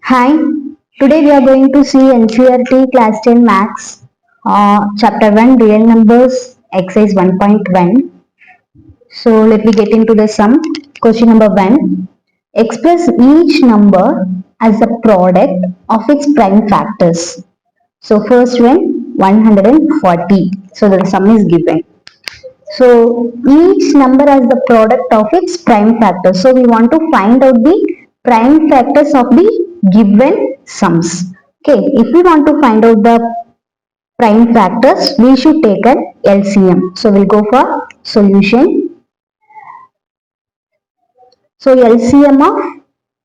Hi, today we are going to see NCERT Class 10 Maths, Chapter 1 Real Numbers, Exercise 1.1. So let me get into the sum. Question number 1. Express each number as a product of its prime factors. So first one, 140. So the sum is given. So each number has the product of its prime factors. So we want to find out the prime factors of the given sums. Okay, if we want to find out the prime factors, we should take an LCM. So we'll go for solution. So LCM of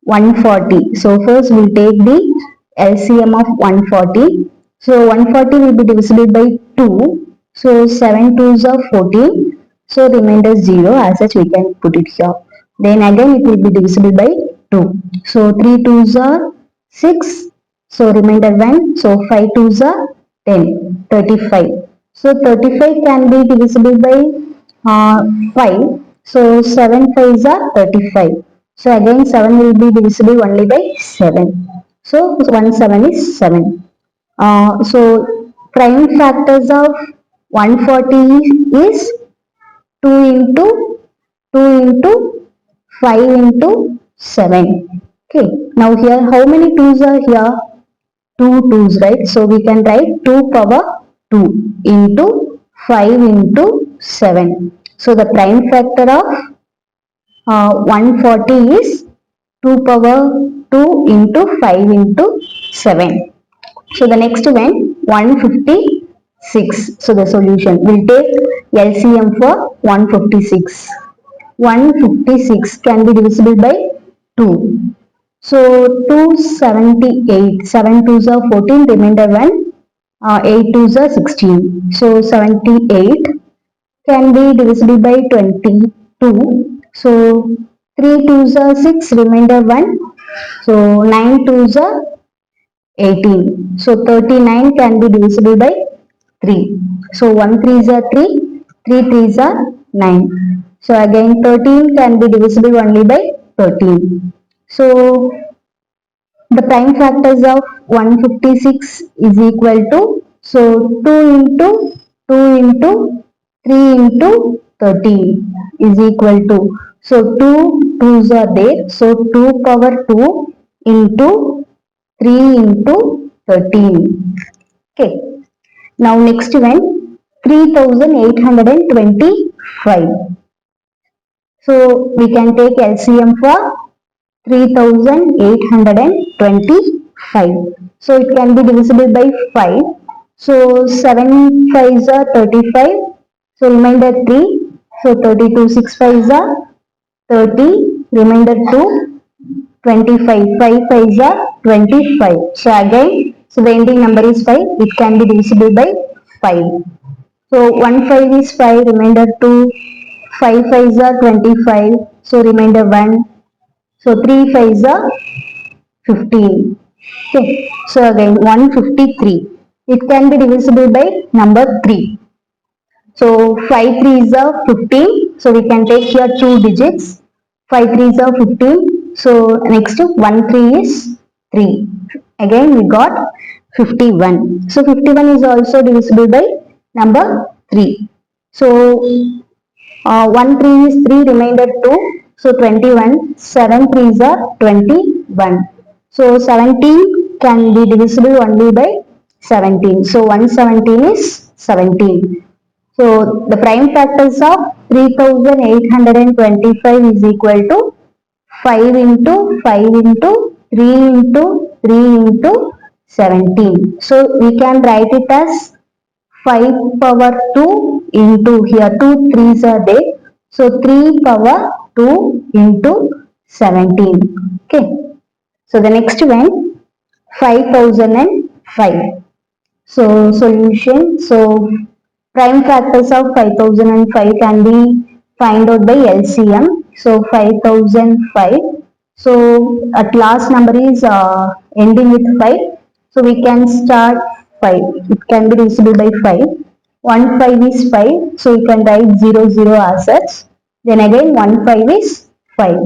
140. So first we'll take the LCM of 140. So 140 will be divisible by 2. So 7 2s are 14. So remainder 0, as such we can put it here. Then again it will be divisible by 2. So 3 2s are 6. So remainder 1. So 5 2s are 10. 35. So 35 can be divisible by 5. So 7 5s are 35. So again 7 will be divisible only by 7. So 1 7 is 7. So prime factors of 140 is 2 into 2 into 5 into 7. Okay. Now here how many 2's are here? 2 2's, right? So we can write 2 power 2 into 5 into 7. So the prime factor of 140 is 2 power 2 into 5 into 7. So the next one, 156. So the solution, we'll take LCM for 156. 156 can be divisible by 2. So 278, 7 2s are 14, remainder 1, 8 2s are 16. So 78 can be divisible by 22. So 3 2s are 6, remainder 1. So 9 2s are 18. So 39 can be divisible by 3. So 1 3s are 3, 3 3s are 9. So again 13 can be divisible only by 13. So the prime factors of 156 is equal to, so 2 into 2 into 3 into 13 is equal to, so 2 2's are there, so 2 power 2 into 3 into 13. Okay. Now next one, 3825. So we can take LCM for 3825. So it can be divisible by 5. So 7 5s are 35. So remainder 3. So 32 6 5s are 30. Remainder 2. 25. 5 5s are 25. So again, so the ending number is 5. It can be divisible by 5. So 1 5 is 5. Remainder 2. 5 5s are 25. So remainder 1. So 3 5s are 15. Okay. So again 153. It can be divisible by number 3. So 5 3s are 15. So we can take here 2 digits. 5 3s are 15. So next 1 3 is 3. Again we got 51. So 51 is also divisible by number 3. So 1 3 is 3, remainder 2. So 21. 7 3s are 21. So 17 can be divisible only by 17. So 117 is 17. So the prime factors of 3825 is equal to 5 into 5 into 3 into 3 into 17. So we can write it as 5 power 2 into, here 2 3's are there. So 3 power 2 into 17. Okay. So the next one, 5005. So solution. So prime factors of 5005 can be find out by LCM. So 5005. So at last number is ending with 5. So we can start 5. It can be divisible by 5. 1 5 is 5. So we can write 0 0 as such. Then again 1 5 is 5.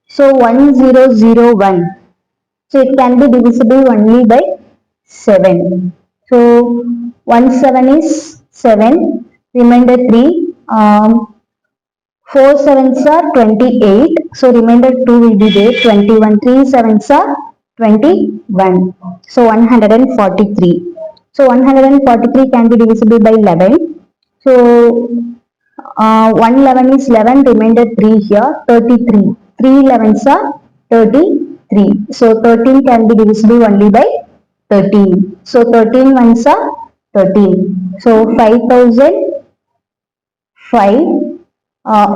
So 1001. So it can be divisible only by 7. So 1 7 is 7, remainder 3. 4 sevens are 28. So remainder 2 will be there. 21. 3 sevens are 21. So 143. So 143 can be divisible by 11. So 111 is 11. Remainder 3 here. 33. 3 elevens are 33. So 13 can be divisible only by 13. So 13 ones are 13. So 5005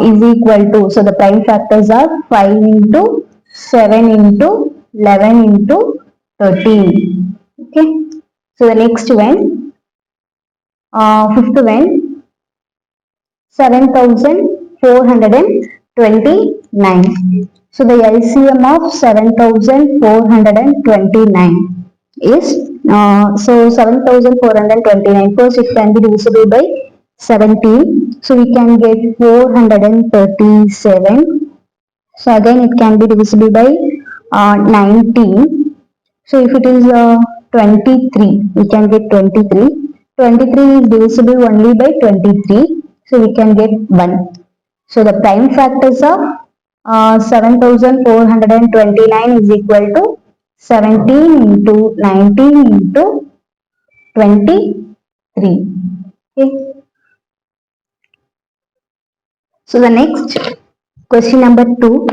is equal to, so the prime factors are 5 into 7 into 11 into 13. Okay. So the next one, fifth one, 7429. So the LCM of 7429 is, so 7429, first it can be divisible by 17. So we can get 437. So again it can be divisible by 19. So if it is 23, we can get 23. 23 is divisible only by 23. So we can get 1. So the prime factors of 7429 is equal to 17 into 19 into 23. Okay. So the next question number 2.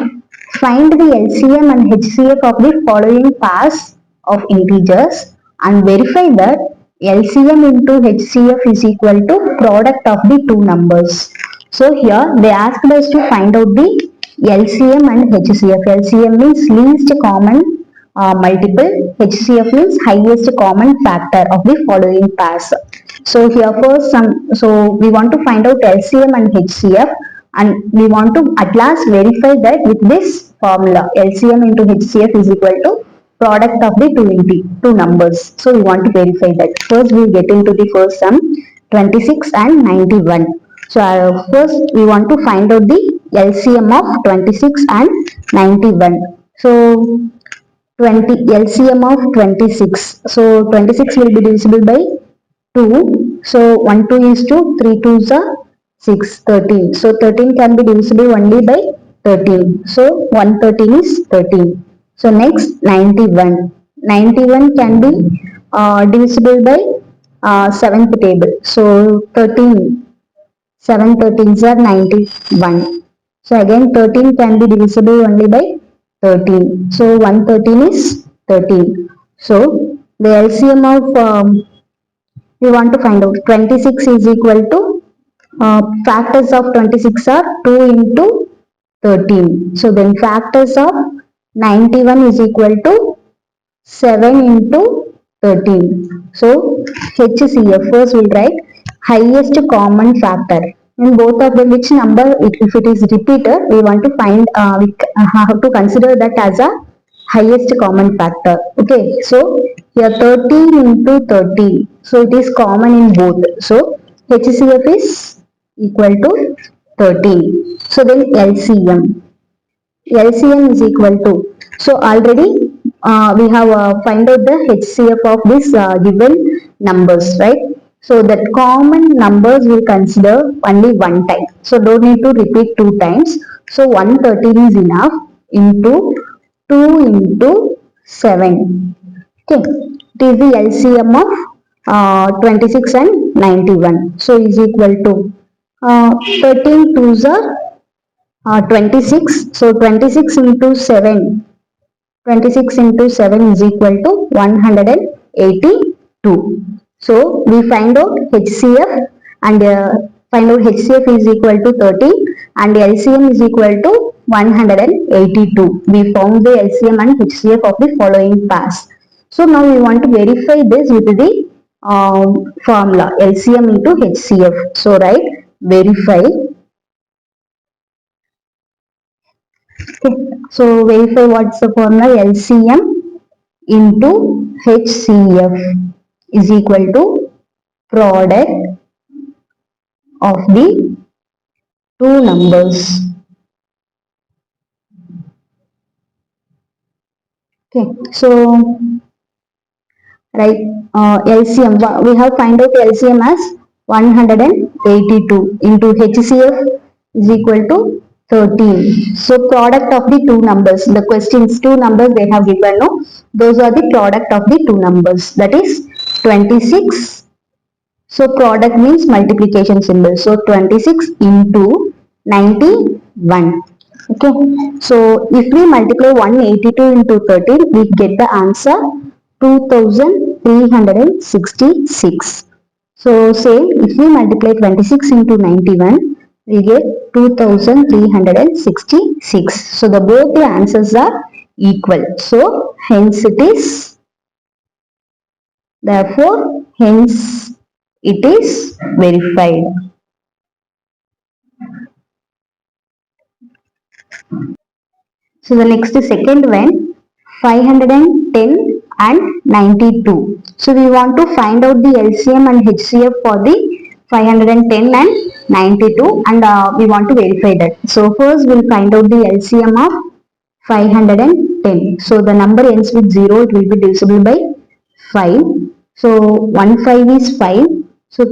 Find the LCM and HCF of the following pairs of integers and verify that LCM into HCF is equal to product of the two numbers. So here they asked us to find out the LCM and HCF. LCM means least common multiple, HCF means highest common factor of the following pairs. So here first so we want to find out LCM and HCF, and we want to at last verify that with this formula LCM into HCF is equal to product of the two numbers. So we want to verify that. First we will get into the first sum, 26 and 91. So first we want to find out the LCM of 26 and 91. So 20 LCM of 26. So 26 will be divisible by 2. So 1 2 is 2, 3 2s are 6, 13. So 13 can be divisible only by 13. So 113 is 13. So next 91. 91 can be divisible by 7th table. So 13. 7 13s are 91. So again 13 can be divisible only by 13. So 113 is 13. So the LCM of we want to find out 26 is equal to factors of 26 are 2 into 13. So then factors of 91 is equal to 7 into 13. So HCF first we'll write highest common factor. In both of them, which number, if it is repeated, we want to find, we have to consider that as a highest common factor. Okay, so here 13 into 13. So it is common in both. So HCF is equal to 13. So then LCM. LCM is equal to, so already we have find out the HCF of this given numbers, right? So that common numbers we consider only one time. So don't need to repeat two times. So 113 is enough into 2 into 7. Okay, it is the LCM of 26 and 91. So is equal to 13 twos are 26. So 26 into 7. 26 into 7 is equal to 182. So we find out HCF and find out HCF is equal to 13 and LCM is equal to 182. We found the LCM and HCF of the following pairs. So now we want to verify this with the formula LCM into HCF. So write verify. Okay. So verify what's the formula LCM into HCF is equal to product of the two numbers. Okay, so right, LCM, we have find out LCM as 182 into HCF is equal to 13. So product of the two numbers, the questions two numbers they have given, no, those are the product of the two numbers, that is 26. So product means multiplication symbol. So 26 into 91. Okay. So if we multiply 182 into 13, we get the answer 2366. So same, if we multiply 26 into 91, we get 2366. So the both the answers are equal. So hence it is, therefore hence it is verified. So the next second one, 510 and 92. So we want to find out the LCM and HCF for the 510 and 92, and we want to verify that. So first we'll find out the LCM of 510. So the number ends with 0, it will be divisible by 5. So 1 5 is 5. So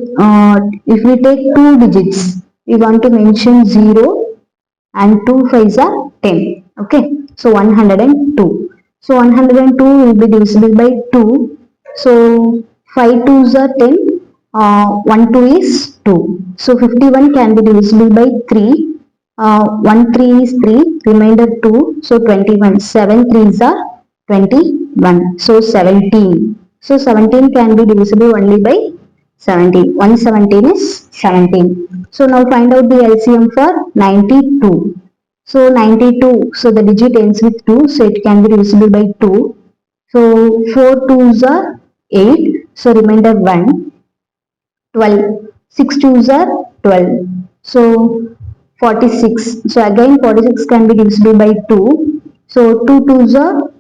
if we take two digits, we want to mention 0 and 2 5s are 10. Okay, so 102. So 102 will be divisible by 2. So 5 2s are 10. 1 2 is 2. So 51 can be divisible by 3. 1 3 is 3, remainder 2. So 21. 7 3s are 21. So 17. So 17 can be divisible only by 17. 117 is 17. So now find out the LCM for 92. So 92, so the digit ends with 2, so it can be divisible by 2. So 4 2s are 8, so remainder 1. 12. 6 2s are 12. So 46. So again 46 can be divisible by 2. So 2 2s are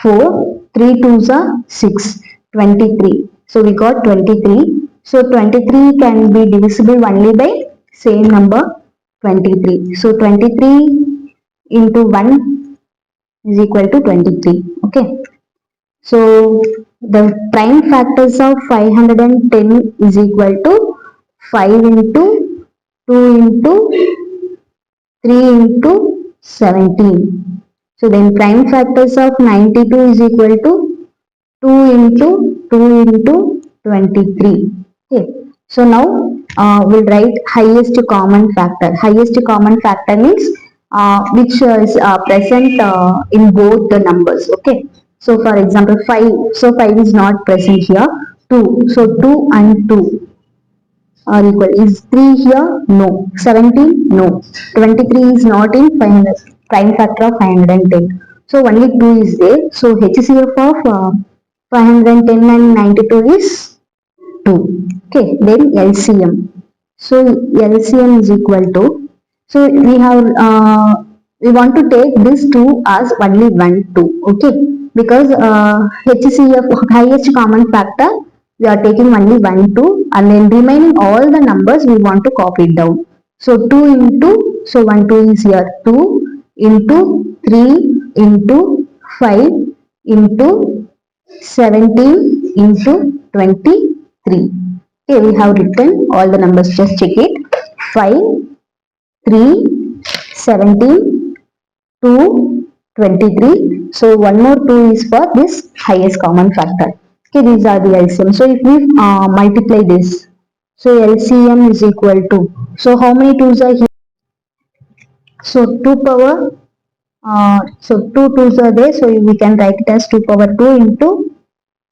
4. 3 2s are 6. 23. So we got 23. So 23 can be divisible only by same number 23. So 23 into 1 is equal to 23. Okay. So the prime factors of 510 is equal to 5 into 2 into 3 into 17. So then prime factors of 92 is equal to 2 into 2 into 23. Okay. So now we'll write highest common factor. Highest common factor means which is present in both the numbers. Okay. So for example 5. So 5 is not present here. 2. So 2 and 2 are equal. Is 3 here? No. 17? No. 23 is not in 500, prime factor of 510. So only 2 is there. So HCF of 510 and 92 is 2. Okay, then LCM. So LCM is equal to, so we want to take this 2 as only 1 2. Okay, because HCF, highest common factor, we are taking only 1 2, and then remaining all the numbers we want to copy it down. So 2 into, so 1 2 is here, 2 into 3 into 5 into 17 into 23. Okay, we have written all the numbers, just check it. 5, 3, 17, 2, 23. So one more 2 is for this highest common factor. Okay, these are the LCM. So if we multiply this, so LCM is equal to, so how many 2's are here? So 2 power, so 2 2's are there, so we can write it as 2 power 2 into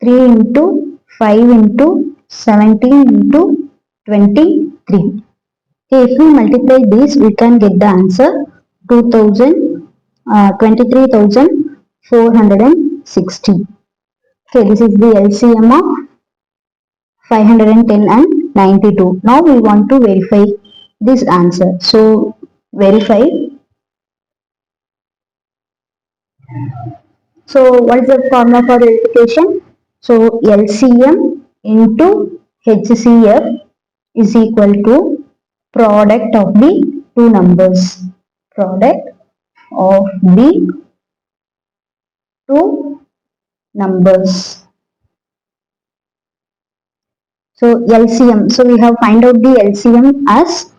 3 into 5 into 17 into 23. Okay, if we multiply this, we can get the answer 23,460. Okay, this is the LCM of 510 and 92. Now we want to verify this answer. So verify. So what is the formula for verification? So LCM into HCF is equal to product of the two numbers. Product of the two numbers. So LCM, so we have find out the LCM as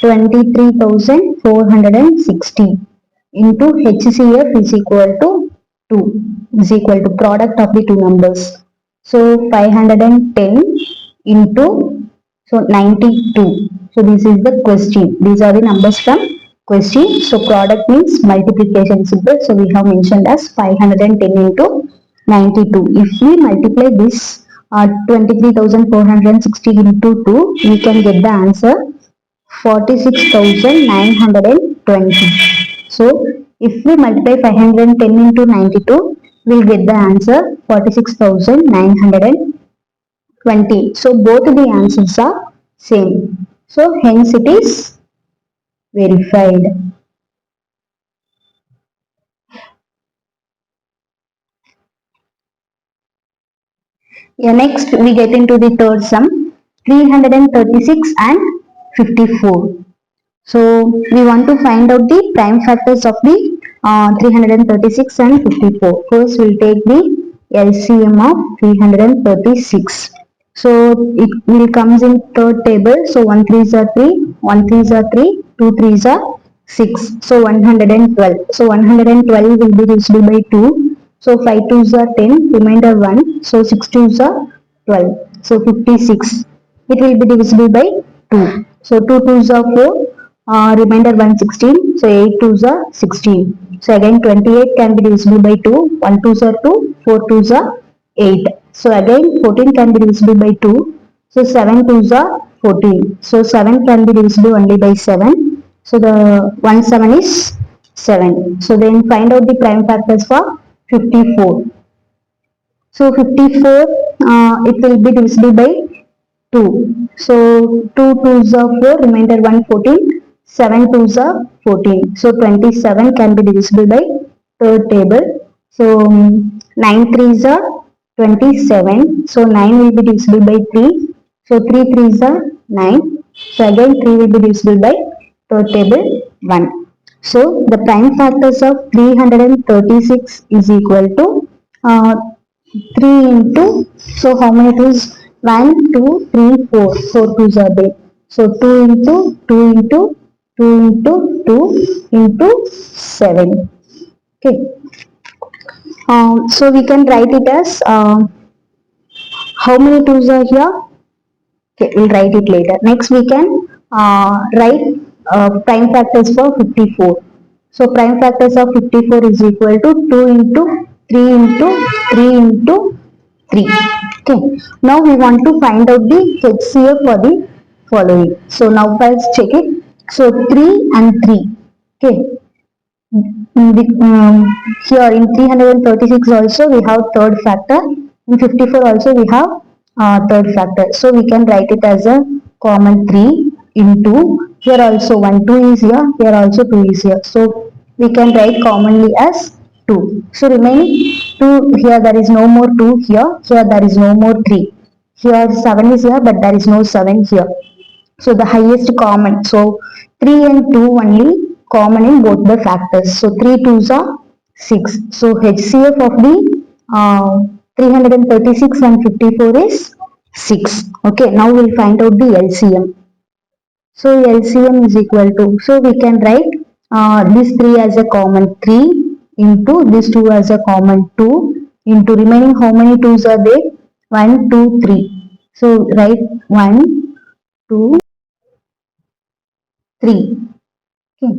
23,460 into HCF is equal to 2, is equal to product of the two numbers. So 510 into, so 92. So this is the question. These are the numbers from question. So product means multiplication symbol. So we have mentioned as 510 into 92. If we multiply this 23,460 into 2, we can get the answer 46,920. So if we multiply 510 into 92, we'll get the answer 46,920. So both the answers are same. So hence it is verified. Yeah, next we get into the third sum, 336 and 54. So we want to find out the prime factors of the 336 and 54. First we'll take the LCM of 336. So it will comes in third table. So 1 3s are 3, 1 3s are 3, 2 3s are 6. So 112. So 112 will be divisible by 2. So 5 2s are 10, remainder 1. So 6 2s are 12. So 56. It will be divisible by 2. So 2 2s are 4. Remainder 116. So 8 2s are 16. So again 28 can be divisible by 2. 1 2s are 2. 4 2s are 8. So again 14 can be divisible by 2. So 7 2s are 14. So 7 can be divisible only by 7. So the 1 7 is 7. So then find out the prime factors for 54. So 54, it will be divisible by 2. So 2 2s are 4, remainder 1 14. 7 2s are 14. So 27 can be divisible by third table. So 9 3s are 27. So 9 will be divisible by 3. So 3 3s are 9. So again 3 will be divisible by third table 1. So the prime factors of 336 is equal to 3 into, so how many 2's? 1, 2, 3, 4. 4 2's are there. So 2 into 2 into 2 into 2 into 7. Okay. So we can write it as how many 2's are here? Okay, we'll write it later. Next we can write prime factors for 54. So prime factors of 54 is equal to 2 into 3 into 3 into 3. Okay. Now we want to find out the HCF for the following. So now first check it. So 3 and 3. Okay. Here in 336 also we have third factor. In 54 also we have third factor. So we can write it as a common 3 into, here also 1 2 is here also 2 is here. So we can write commonly as 2. So remaining 2, here there is no more 2 here there is no more 3. Here 7 is here but there is no 7 here. So the highest common. So 3 and 2 only common in both the factors. So 3 2's are 6. So HCF of the 336 and 54 is 6. Okay, now we'll find out the LCM. So LCM is equal to, so we can write this 3 as a common 3 into this 2 as a common 2 into remaining how many 2's are there? 1, 2, 3. So write 1, 2, 3. Okay.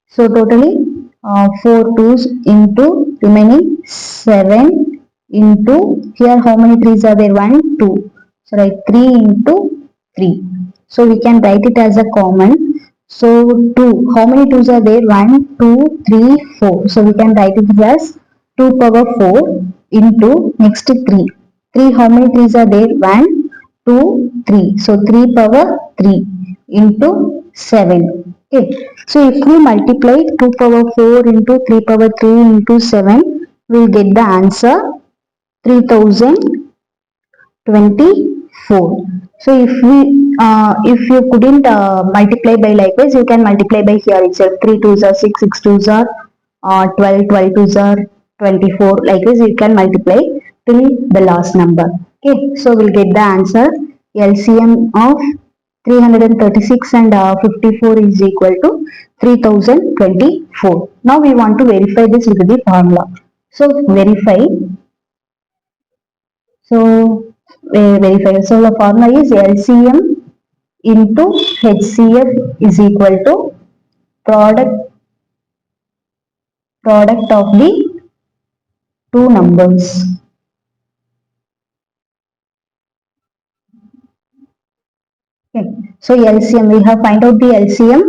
So totally 4 2's into remaining 7 into, here how many 3's are there? 1, 2. So write 3 into 3. So we can write it as a common. So 2, how many 2's are there? 1, 2, 3, 4. So we can write it as 2 power 4 into next 3. 3, how many 3's are there? 1, 2, 3. So 3 power 3 into 7. Okay. So if we multiply 2 power 4 into 3 power 3 into 7, we will get the answer 3024. So if you couldn't multiply by likewise, you can multiply by here itself. 3 2's are 6, 6 2's are 12, 12 2's are 24, like this you can multiply till the last number. Okay, so we'll get the answer. LCM of 336 and 54 is equal to 3024. Now we want to verify this with the formula. So verify. So the formula is LCM into HCF is equal to product of the two numbers. Okay. So LCM, we have find out the LCM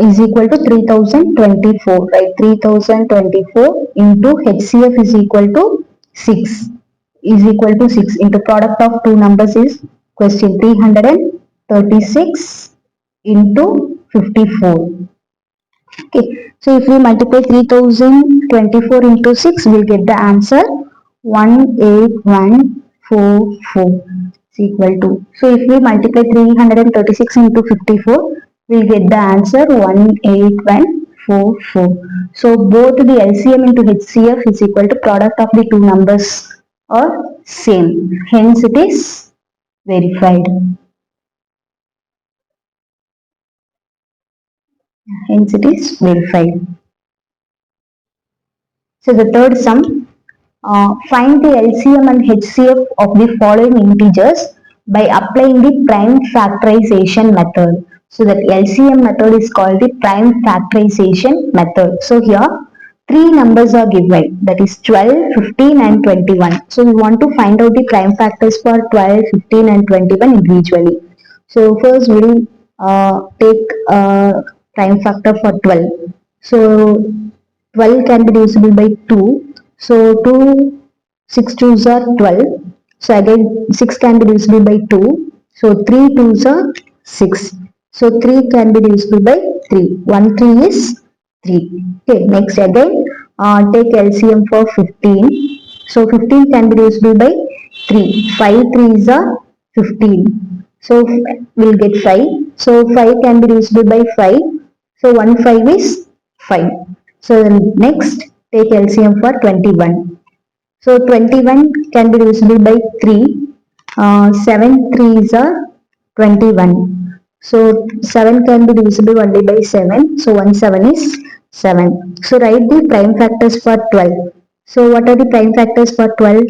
is equal to 3024, right? 3024 into HCF is equal to 6 into product of two numbers is question 336 into 54. Okay, so if we multiply 3024 into 6, we'll get the answer 18144 is equal to. So if we multiply 336 into 54, we'll get the answer 18144. So both the LCM into HCF is equal to product of the two numbers are same. Hence it is verified. Hence it is verified. So the third sum, find the LCM and HCF of the following integers by applying the prime factorization method. So that LCM method is called the prime factorization method. So here three numbers are given, that is 12, 15 and 21. So we want to find out the prime factors for 12, 15 and 21 individually. So first we will take prime factor for 12. So 12 can be divisible by 2. So 2, 6 twos are 12. So again 6 can be divisible by 2. So 3 twos are 6. So 3 can be divisible by 3. 1 3 is 3. Okay, next again take LCM for 15. So 15 can be divisible by 3. 5 3s are 15. So we'll get 5. So 5 can be divisible by 5. So 1 5 is 5. So next take LCM for 21. So 21 can be divisible by 3. 7 3s are 21. So 7 can be divisible only by 7. So 1 7 is 7. So write the prime factors for 12. So what are the prime factors for 12?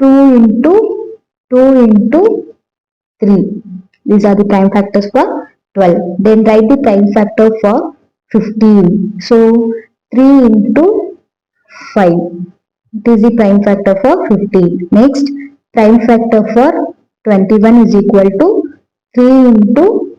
2 into 2 into 3. These are the prime factors for 12. Then write the prime factor for 15. So 3 into 5. It is the prime factor for 15. Next, prime factor for 21 is equal to 3 into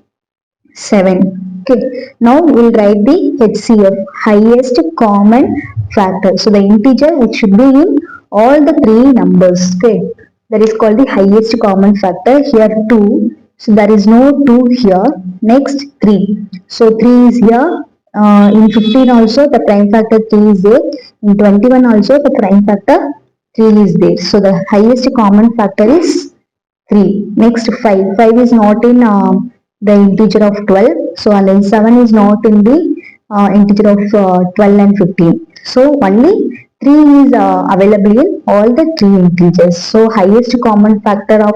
7. Okay. Now we'll write the HCF, highest common factor. So the integer which should be in all the three numbers. Okay. That is called the highest common factor. Here 2. So there is no 2 here. Next 3. So 3 is here. In 15 also the prime factor 3 is there. In 21 also the prime factor 3 is there. So the highest common factor is 3. Next 5. 5 is not in the integer of 12. So and then 7 is not in the integer of 12 and 15. So only 3 is available in all the three integers. So highest common factor of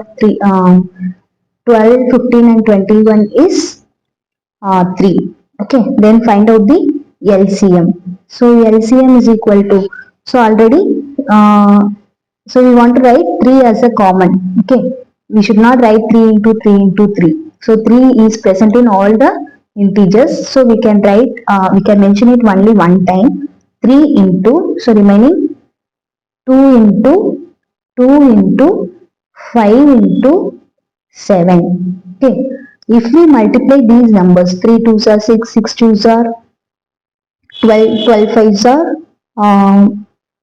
12, 15 and 21 is 3. Okay, then find out the LCM. So LCM is equal to, so already so we want to write 3 as a common. Okay, we should not write 3 into 3 into 3. So 3 is present in all the integers. So we can write, we can mention it only one time. 3 into, so remaining 2 into 2 into 5 into 7. Okay. If we multiply these numbers, 3 twos are 6, 6 twos are 12, 12 fives are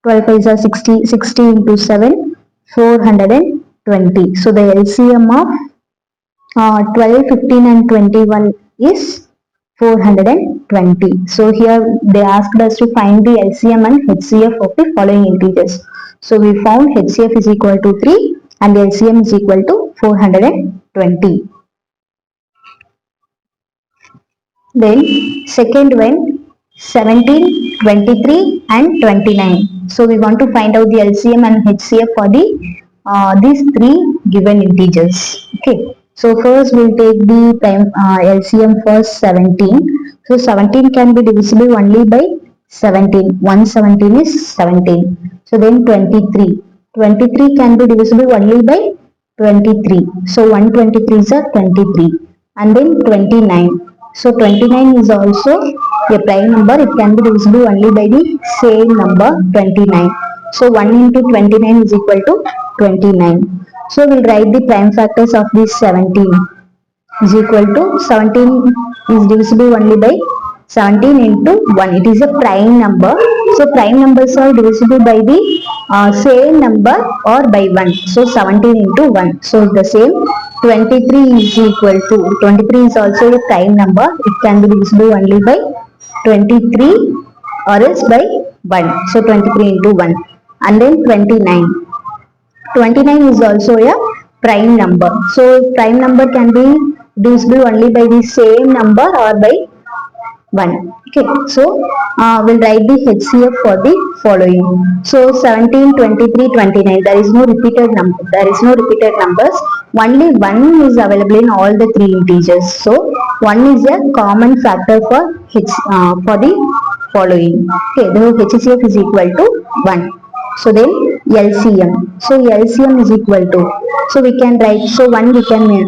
12 fives are 60, 60 into 7, 420. So the LCM of 12, 15 and 21 is 420. So here they asked us to find the LCM and HCF of the following integers. So we found HCF is equal to 3 and LCM is equal to 420. Then second one, 17, 23 and 29. So we want to find out the LCM and HCF for the these three given integers. Okay. So first we'll take the LCM for 17. So 17 can be divisible only by 17. 117 is 17. So then 23. 23 can be divisible only by 23. So 123 is a 23. And then 29. So 29 is also a prime number. It can be divisible only by the same number 29. So 1 into 29 is equal to 29. So we'll write the prime factors of this 17 is equal to 17 is divisible only by 17 into 1. It is a prime number. So prime numbers are divisible by the same number or by 1. So 17 into 1. So the same 23 is equal to 23 is also a prime number. It can be divisible only by 23 or else by 1. So 23 into 1. And then 29. 29 is also a prime number. So prime number can be divisible only by the same number or by 1. Okay, so we'll write the HCF for the following. So 17, 23, 29. There is no repeated number. There is no repeated numbers. Only 1 is available in all the three integers. So 1 is a common factor for for the following. Okay, the HCF is equal to 1. So then LCM. So LCM is equal to. So we can write. So 1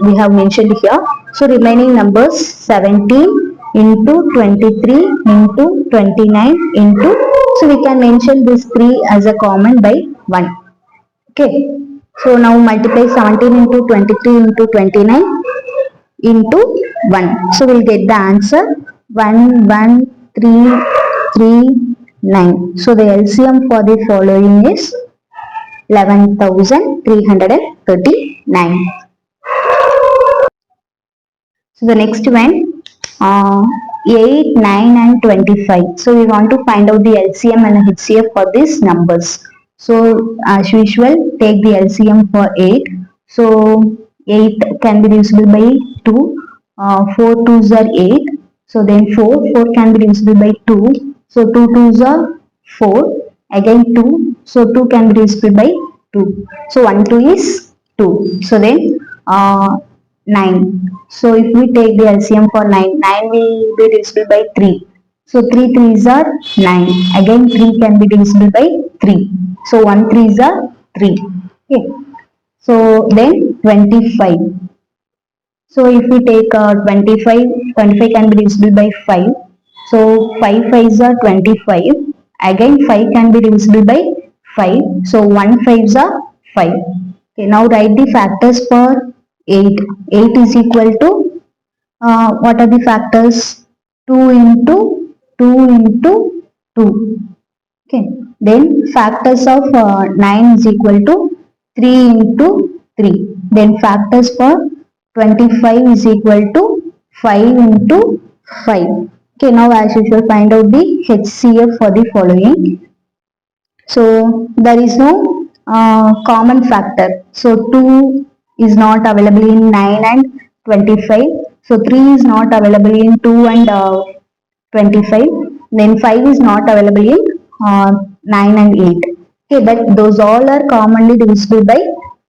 we have mentioned here. So remaining numbers 17 into 23 into 29 into. So we can mention this 3 as a common by 1. Okay. So now multiply 17 into 23 into 29 into 1. So we'll get the answer 11339. So the LCM for the following is 11,339. So the next one, 8, 9 and 25. So we want to find out the LCM and HCF for these numbers. So as usual, take the LCM for 8. So 8 can be divisible by 2. 4 2s are 8. So then 4 can be divisible by 2. So 2 2s are 4. Again 2. So 2 can be divisible by 2. So 1 2 is 2. So then 9. So if we take the LCM for 9, 9 will be divisible by 3. So 3 3s are 9. Again 3 can be divisible by 3. So 1 3s are 3. Okay. So then 25. So if we take 25, 25 can be divisible by 5. So 5 5s are 25. Again 5 can be divisible by 5. So 1 5s are 5. Okay, now write the factors for 8. 8 is equal to, what are the factors? 2 into 2 into 2. Okay. Then factors of 9 is equal to 3 into 3. Then factors for 25 is equal to 5 into 5. Okay, now as usual find out the HCF for the following. So there is no common factor. So 2 is not available in 9 and 25. So 3 is not available in 2 and 25. Then 5 is not available in 9 and 8. Okay, but those all are commonly divisible by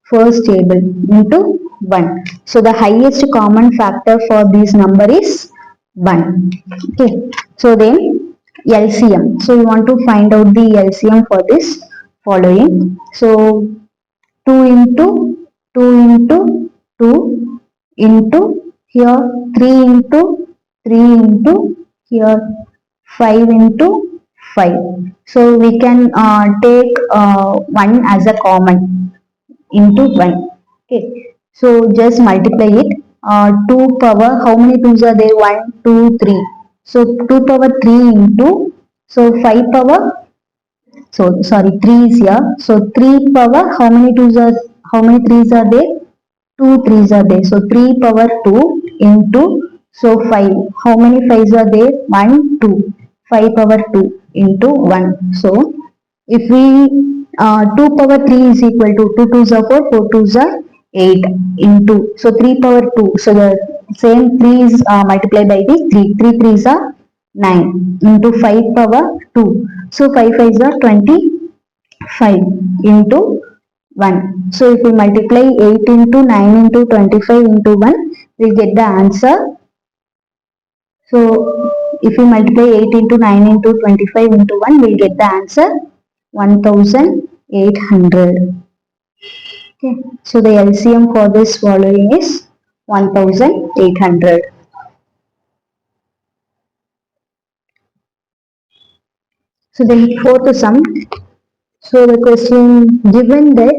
first table into 1. So the highest common factor for this number is 1. Okay, so then LCM. So we want to find out the LCM for this following. So 2 into 2 into 2 into here 3 into 3 into here 5 into 5. So we can take 1 as a common into 1. Okay. So just multiply it. 2 power, how many 2s are there? 1, 2, 3. So 2 power 3 into, so 5 power, so sorry 3 is here. So 3 power, how many 2s are, how many 3s are there? 2 3s are there. So 3 power 2 into, so 5. How many 5s are there? 1, 2. 5 power 2 into 1. So if we 2 power 3 is equal to 2 2s are 4, 4 2s are 8 into, so 3 power 2. So the same 3 is multiplied by the 3. 3 3s are 9 into 5 power 2. So 5 5s are 25 into 1. So if we multiply 8 into 9 into 25 into 1, we get the answer. So if we multiply 8 into 9 into 25 into 1, we'll get the answer 1800. Okay. So the LCM for this following is 1800. So then fourth sum. So the question, given that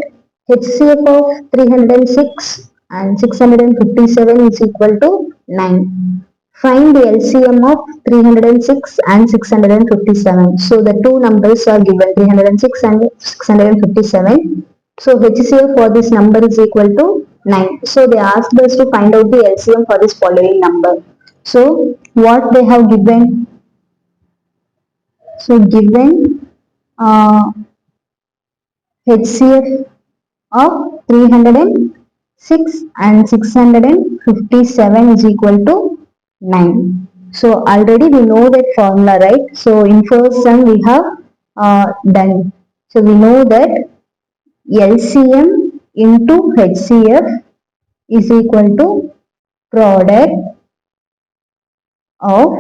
HCF of 306 and 657 is equal to 9. Find the LCM of 306 and 657. So the two numbers are given, 306 and 657. So HCF for this number is equal to 9. So they asked us to find out the LCM for this following number. So what they have given? So given HCF of 306 and 657 is equal to 9. So already we know that formula, right? So in first sum we have done. So we know that LCM into HCF is equal to product of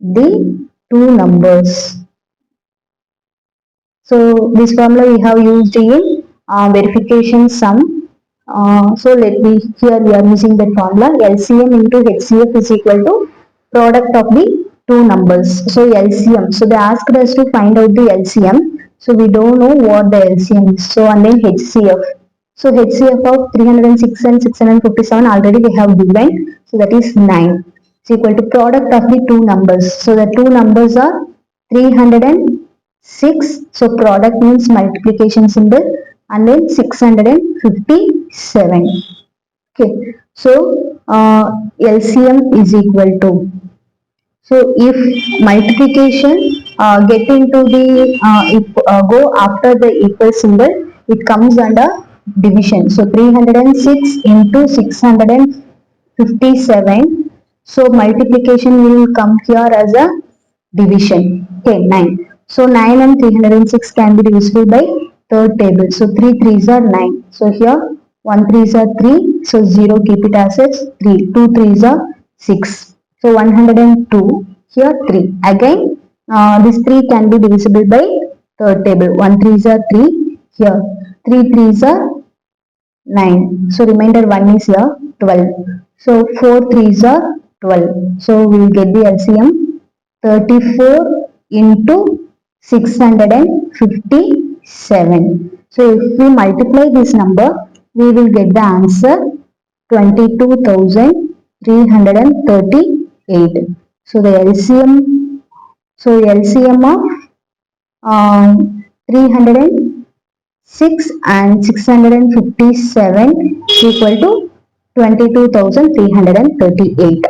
the two numbers. So this formula we have used in verification sum. So let me, here we are using that formula. LCM into HCF is equal to product of the two numbers. So LCM. So they asked us to find out the LCM. So we don't know what the LCM is. So and then HCF. So HCF of 306 and 657 already we have given. So that is 9. It's equal to product of the two numbers. So the two numbers are 306. So product means multiplication symbol, and then 657. Okay. So LCM is equal to. So if multiplication get into the go after the equal symbol, it comes under division. So 306 into 657. So multiplication will come here as a division. Okay, 9. So 9 and 306 can be divisible by third table. So 3 3s are 9. So here 1 3s are 3. So 0, keep it as it's 3. 2 3s are 6. So 102. Here 3. Again this 3 can be divisible by third table. 1 3s are 3. Here 3 3s are 9. So remainder 1 is here 12. So 4 3s are 12. So we will get the LCM 34 into 657. So if we multiply this number, we will get the answer 22,338. So the LCM, of 306 and 657 is equal to 22,338.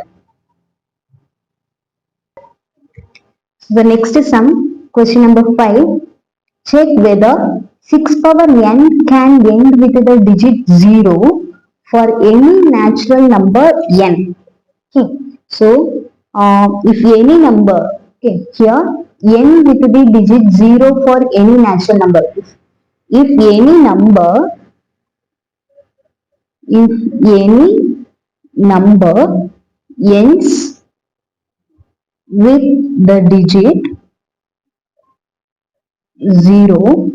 The next sum, question number 5. Check whether 6 power n can end with the digit 0 for any natural number n. Okay. So, if any number, okay, here n with the digit 0 for any natural number. If any number, ends with the digit 0,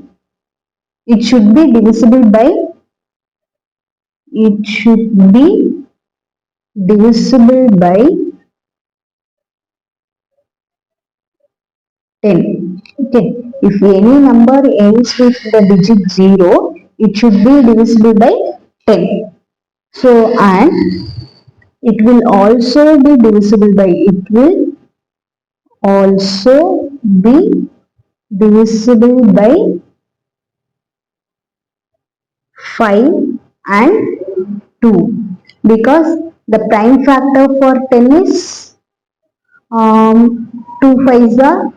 it should be divisible by 10. Okay. If any number ends with the digit 0, it should be divisible by 10. So, and it will also be divisible by, 5 and 2, because the prime factor for 10 is 2 5s are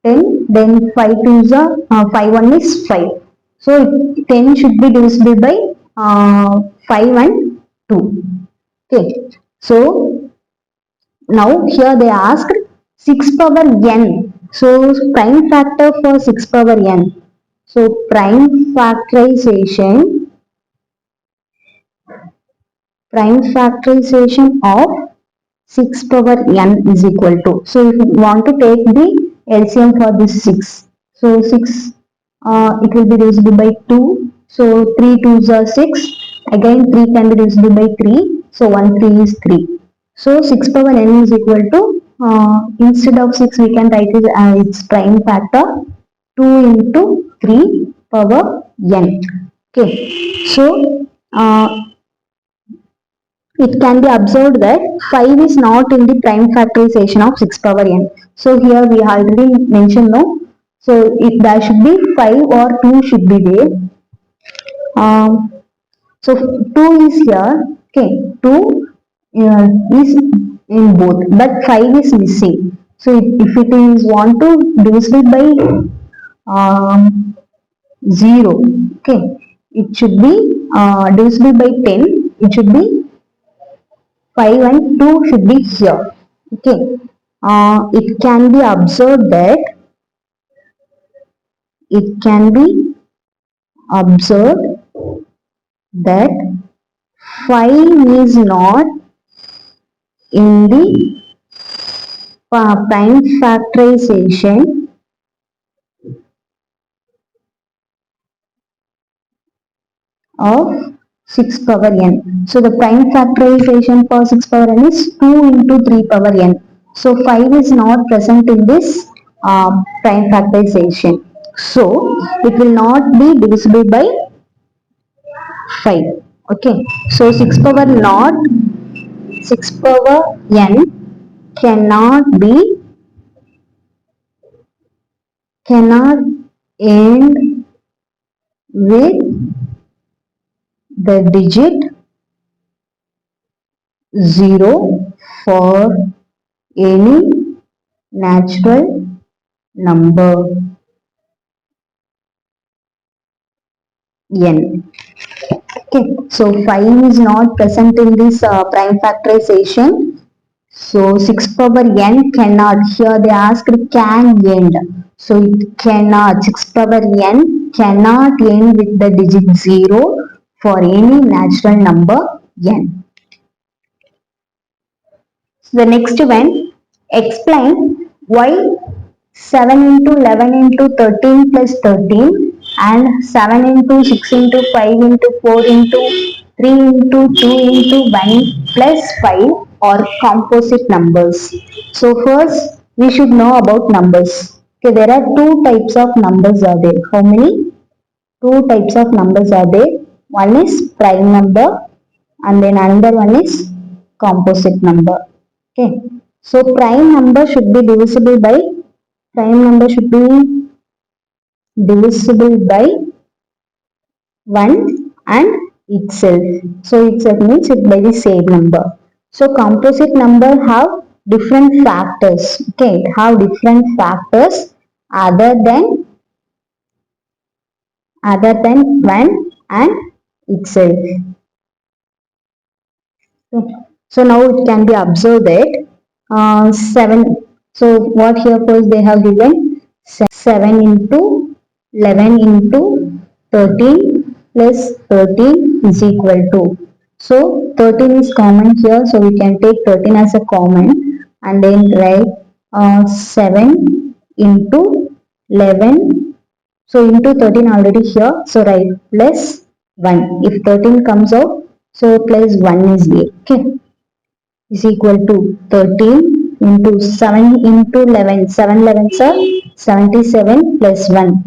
10, then 5 2s are 5 1 is 5. So 10 should be divisible by 5 and 2. Okay. So now here they asked 6 power n. So prime factor for 6 power n. So prime factorization of 6 power n is equal to. So if you want to take the LCM for this 6. So 6 it will be divisible by 2. So 3 2s are 6. Again 3 can be divisible by 3. So 1 3 is 3. So 6 power n is equal to, instead of 6 we can write it as its prime factor 2 into 3 power n. Okay. So it can be observed that 5 is not in the prime factorization of 6 power n. So here we already mentioned no. So if there should be 5 or 2 should be there. So 2 is here. Okay, 2 is in both, but 5 is missing. So if it is want to divisible by 0, okay, it should be divisible by 10. It should be 5 and 2 should be here. Okay. It can be observed that it can be observed that 5 is not in the prime factorization of 6 power n. So the prime factorization for 6 power n is 2 into 3 power n. So 5 is not present in this prime factorization. So it will not be divisible by 5. Okay. So 6 power not 6 power n cannot end with the digit 0 for any natural number n. Okay, so 5 is not present in this prime factorization. So 6 power n cannot. Here they asked can end. So it cannot. 6 power n cannot end with the digit 0 for any natural number n. The next one, explain why 7 into 11 into 13 plus 13 and 7 into 6 into 5 into 4 into 3 into 2 into 1 plus 5 are composite numbers. So first we should know about numbers. Okay, there are two types of numbers are there. How many? Two types of numbers are there. One is prime number and then another one is composite number. Okay, so prime number should be divisible by 1 and itself. So itself means it by the same number. So composite number have different factors. Okay, it have different factors other than 1 and itself. Okay. So now it can be observed that 7. So what here first they have given 7 into 11 into 13 plus 13 is equal to. So 13 is common here, so we can take 13 as a common and then write 7 into 11. So into 13 already here, so write plus 1. If 13 comes out, so plus 1 is there. Okay, is equal to 13 into 7 into 11. 7 11s are 77 plus 1.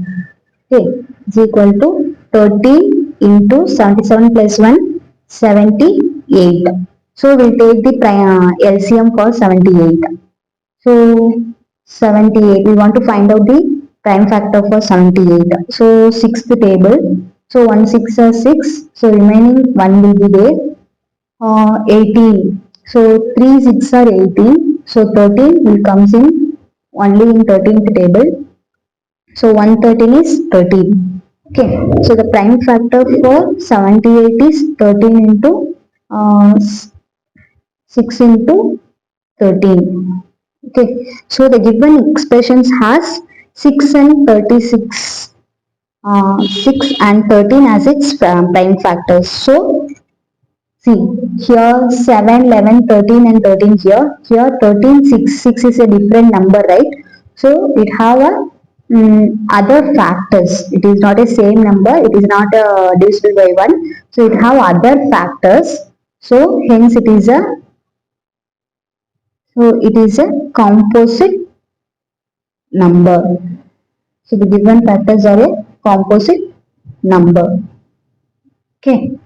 Okay, is equal to 13 into 77 plus 1, 78. So we'll take the LCM for 78. So 78, we want to find out the prime factor for 78. So sixth table. So 1 6 are 6. So remaining 1 will be there. 18. So 3 6 are 18. So 13 will comes in only in 13th table. So 113 is 13. Okay. So the prime factor for 78 is 13 into 6 into 13. Okay, so the given expressions has 6 and 36, 6 and 13 as its prime factors. So see, here 7, 11, 13 and 13 here. Here 13, 6, 6 is a different number, right? So it have a other factors. It is not a same number. It is not divisible by 1. So it have other factors. So hence it is a composite number. So the given factors are a composite number. Okay.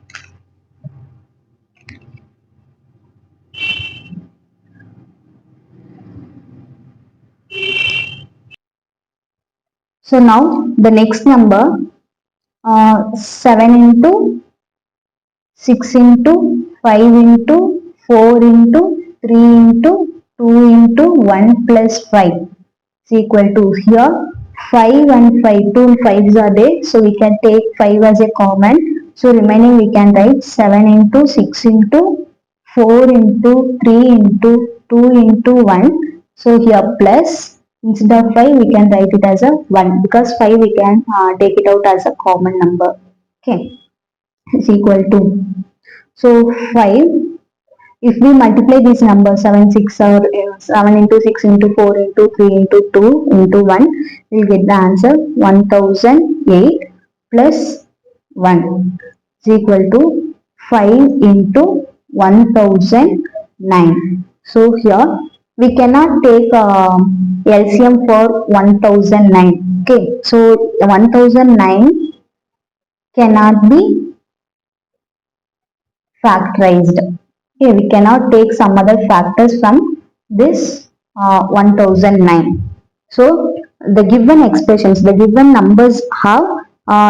So now the next number 7 into 6 into 5 into 4 into 3 into 2 into 1 plus 5 is equal to here 5 and 5, 2 5s are there, so we can take 5 as a common, so remaining we can write 7 into 6 into 4 into 3 into 2 into 1, so here plus, instead of 5 we can write it as a 1 because 5 we can take it out as a common number. Okay, is equal to, so 5, if we multiply these numbers 7 6 or 7 into 6 into 4 into 3 into 2 into 1, we will get the answer 1008 plus 1 is equal to 5 into 1009. So here we cannot take LCM for 1009. Okay, so 1009 cannot be factorized. Okay, we cannot take some other factors from this 1009. So the given expressions, the given numbers have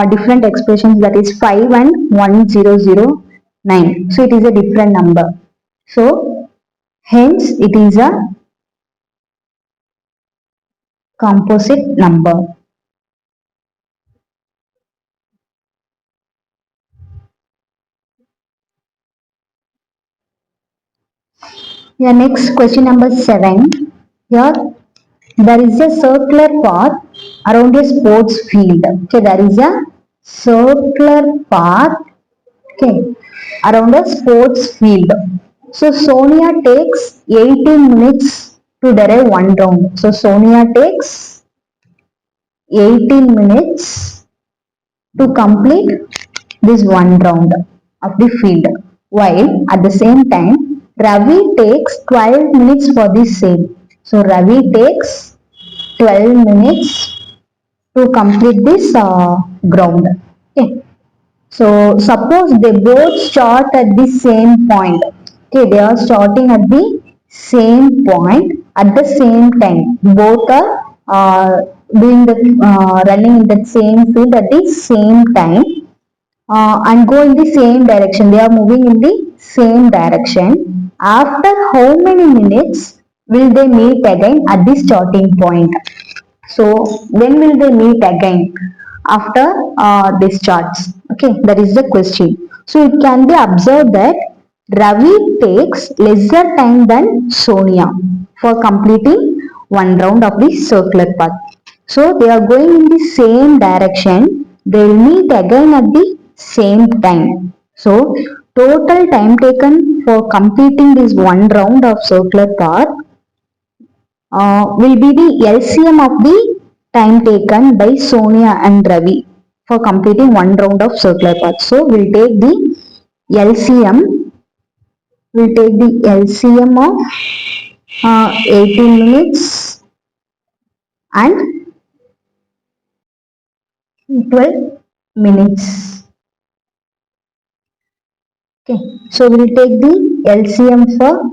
different expressions, that is 5 and 1009. So it is a different number. So hence it is a composite number. Yeah, next question number 7. Here there is a circular path around a sports field. Okay, there is a circular path, okay, around a sports field. So Sonia takes 18 minutes to derive one round. So Sonia takes 18 minutes to complete this one round of the field, while at the same time Ravi takes 12 minutes for the same. So Ravi takes 12 minutes to complete this ground. Okay. So suppose they both start at the same point. Okay, they are starting at the same point at the same time. Both are doing the running in the same field at the same time and go in the same direction. They are moving in the same direction. After how many minutes will they meet again at the starting point? So when will they meet again after this charts? Okay, that is the question. So it can be observed that Ravi takes lesser time than Sonia for completing one round of the circular path. So they are going in the same direction. They will meet again at the same time. So total time taken for completing this one round of circular path will be the LCM of the time taken by Sonia and Ravi for completing one round of circular path. So we'll take the LCM. We'll take the LCM of 18 minutes and 12 minutes. Okay, so we'll take the LCM for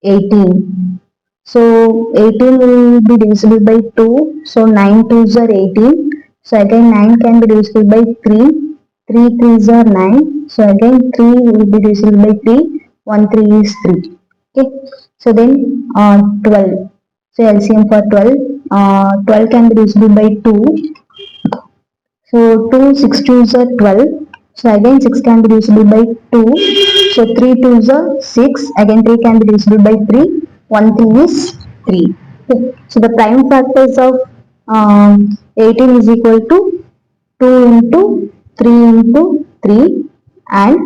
18. So 18 will be divisible by 2. So 9 2s are 18. So again 9 can be divisible by 3. 3 3s are 9. So again 3 will be divisible by 3. 1 3 is 3. Okay. So then 12. So LCM for 12. 12 can be divisible by 2. So 2 6 2s are 12. So again 6 can be divisible by 2. So 3 2s are 6. Again 3 can be divisible by 3. 1 3 is 3. Okay. So the prime factors of 18 is equal to 2 into 3 into 3, and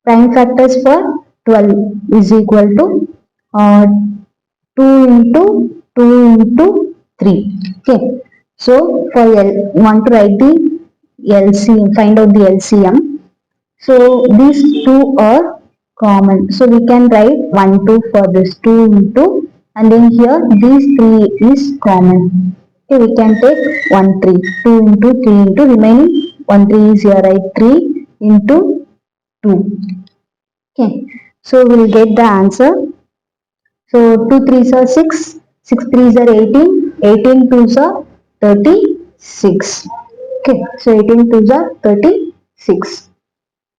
prime factors for 12 is equal to uh, 2 into 2 into 3. Okay. So for want to write the LCM, find out the LCM. So these two are common. So we can write 1 2 for this 2 into, and then here these 3 is common. Okay, we can take 1 3, 2 into 3 into, remaining 1 3 is here, right? 3 into 2. Okay, so we'll get the answer. So 2 3s are 6, 6 3s are 18, 18 2s are 36. Okay, so 18 2s are 36.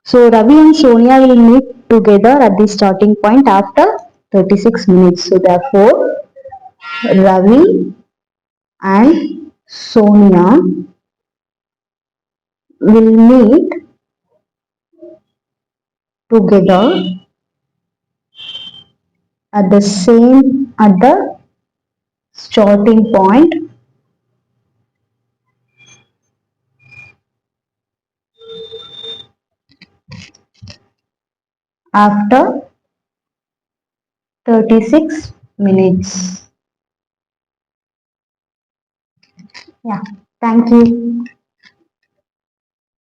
So Ravi and Sonia will meet together at the starting point after 36 minutes. So therefore, Ravi and Sonia will meet together at the starting point after 36 minutes. Yeah, thank you.